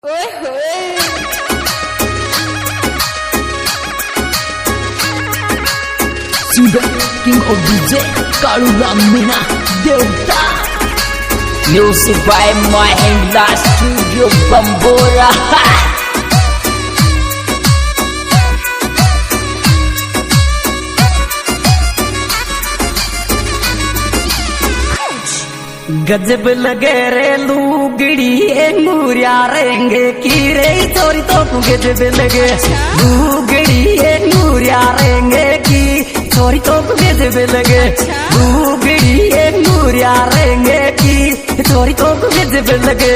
King of DJ Kalu Ramina Delta. Music by Mahindra Studio Bambora. गजब लगे रे लूगड़ी नूरिया रेंगे की रे चोरी तो गजब लगे लूगड़ी नूरिया रेंगे की चोरी तो गजब लगे लूगड़ी नूरिया रेंगे की चोरी तो गजब लगे।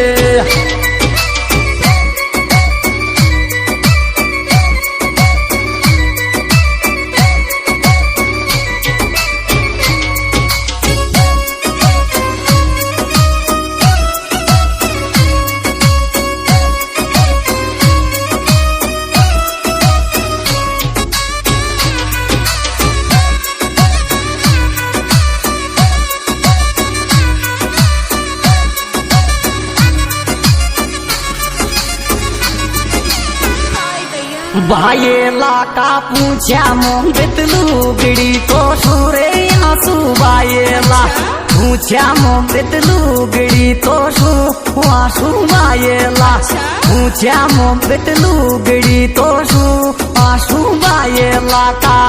भाईला का पूछा मोहब्बत लूगड़ी को सूरे आंसू भाईला पूछा मोहब्बत लूगड़ी तो आंसू भाईला पूछा मोहब्बत लूगड़ी तो आंसू भाईला का।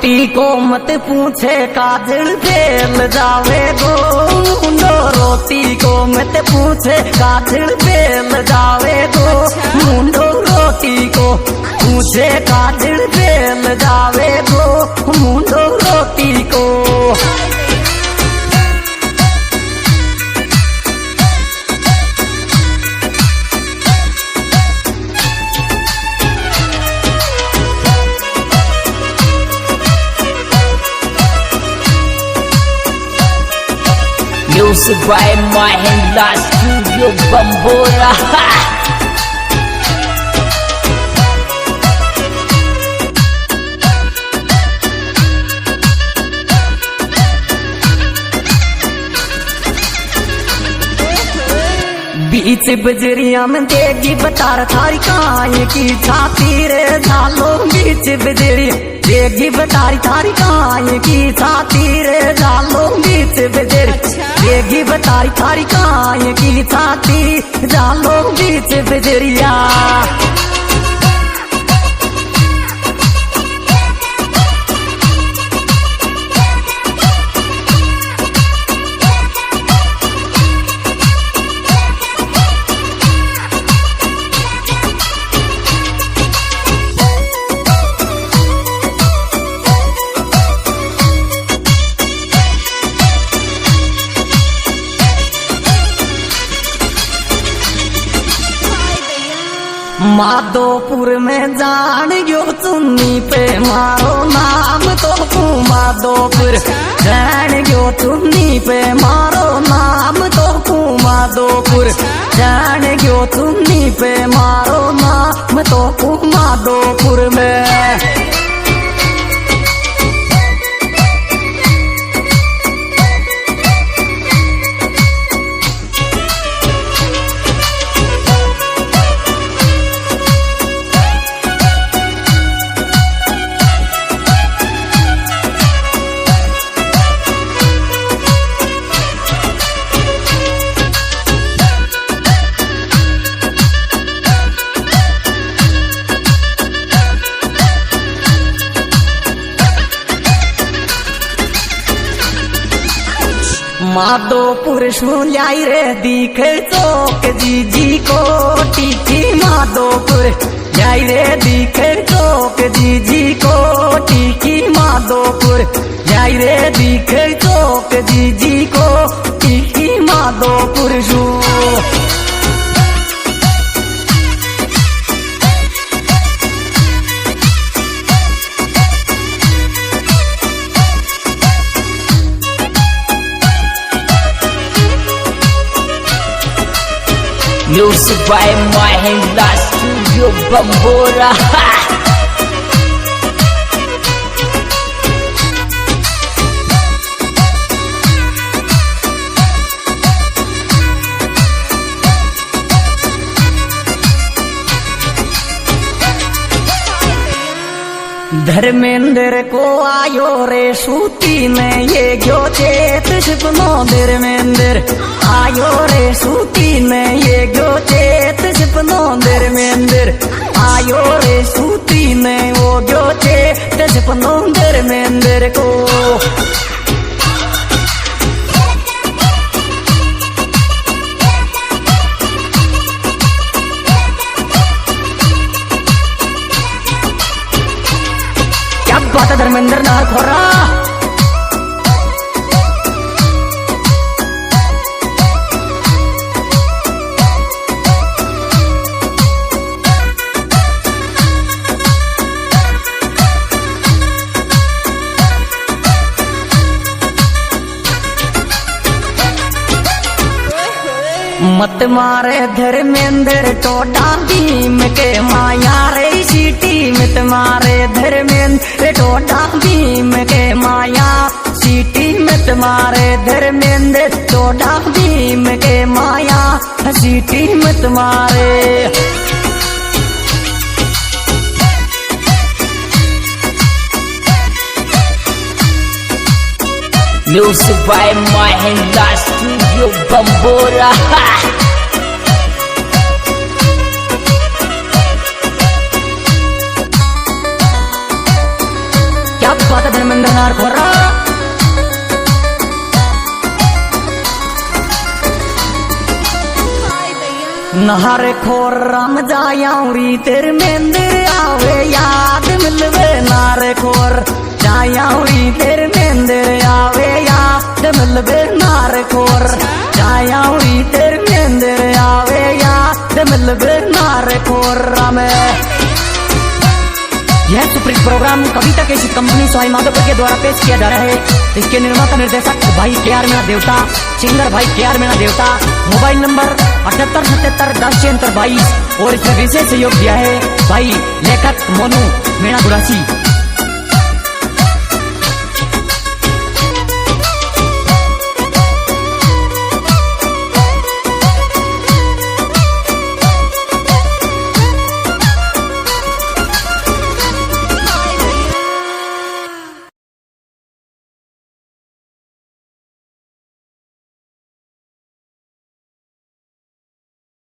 रोटी को मत पूछे काजल फेल जावे गो मुंडो रोटी को मत पूछे काजल फेल जावे गो मुंडो रोटी को पूछे काजल फेल जावे गो मुंडो रोटी को। Music by Mahindra Studio Bambora. बीच बजरिया में देगी बतार थारी काहे की छाती रे झालो बीच बजरिया देगी बतारी थारी काहे की छाती रे झालो बीच बजरिया देगी बतारी थारी काहे की छाती झालो बीच बजरिया। माधोपुर में जान गयो चुन्नी पे मारो नाम तो माधोपुर जान गयो चुन्नी पे मारो नाम तो माधोपुर जान गयो चुन्नी पे मारो नाम तो माधोपुर में। माधोपुर सुलाई रे दिखे चौक जीजी को टीठी जाई रे दिखे चौक जीजी को टीकी माधोपुर, जाई रे दिखे चौक जीजी को टीकी माधोपुर शू। Music by Mahindra Studio Bambora. Dharmendra को आयो रे सूती में ये गयो चेत सपनो, धर्मेंद्र आयो रे सूती में ये गयो चेत सपनो, धर्मेंद्र आयो रे सूती में वो गयो चेत सपनो धर्मेंद्र को। क्या बात है धर्मेंद्र नार खोरा। मत मारे धर्मेंद्र टोडा भीम के माया रे सीटी, मत मारे धर्मेंद्र टोडा भीम के माया सीटी, मत मारे धर्मेंद्र टोडा भीम के माया सीटी मत मारे। Music by Mahindra Studio Bambora. क्या बात है धर्मेंद्र नार खोरा। नहर खोर राम जायाउरी धर्मेंद्र आवे याद मिलवे, नार खोर जायाउरी धर्मेंद्र आवे याद मिलवे, नार खोर जायाउरी धर्मेंद्र आवे याद मिलवे, नार खोर राम। यह सुप्रीत प्रोग्राम कविता केसी कंपनी सवाई माधोपुर के द्वारा पेश किया जा रहा है। इसके निर्माता निर्देशक भाई KR मीणा देवता, सिंगर भाई KR मीणा देवता। मोबाइल नंबर 7877107622 और इसमें विशेष सहयोग दिया है भाई लेखक मोनू मीणा गुरासी।